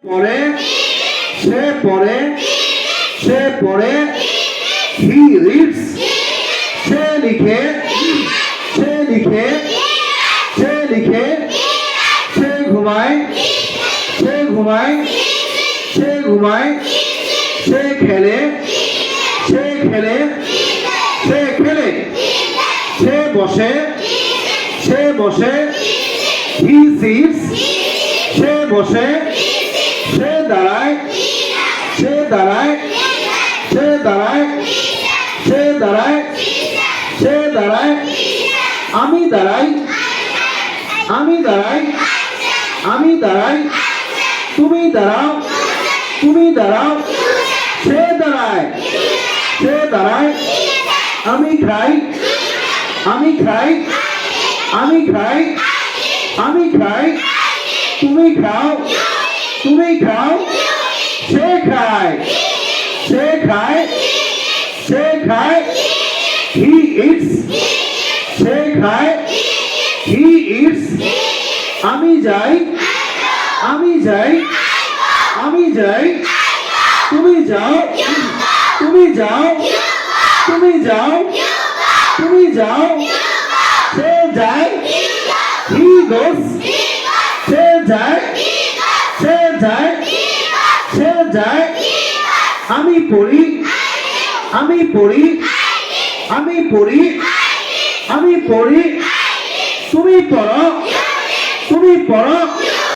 পড়ে সে পড়ে সে পড়ে হি রিডস সে লিখে সে লিখে সে লিখে সে ঘুমায় সে ঘুমায় সে ঘুমায় সে খেলে সে খেলে সে খেলে সে বসে সে বসে হি সিটস সে বসে সে দাঁড়ায় সে দাঁড়ায় সে দাঁড়ায় সে দাঁড়ায় সে দাঁড়ায় আমি দাঁড়াই আমি দাঁড়াই আমি দাঁড়াই তুমি দাঁড়াও তুমি দাঁড়াও সে দাঁড়ায় সে দাঁড়ায় আমি খাই আমি খাই আমি খাই আমি খাই তুমি খাও তুমি খাও সে খায় সে খায় সে খায় হি ইটস সে খায় হি ইটস আমি যাই আমি যাই আমি যাই তুমি যাও তুমি যাও তুমি যাও তুমি যাও সে যায় হি গোস সে যায় সে যায় সে যায় আমি পড়ি আমি পড়ি আমি পড়ি আমি পড়ি তুমি পড়ো তুমি পড়ো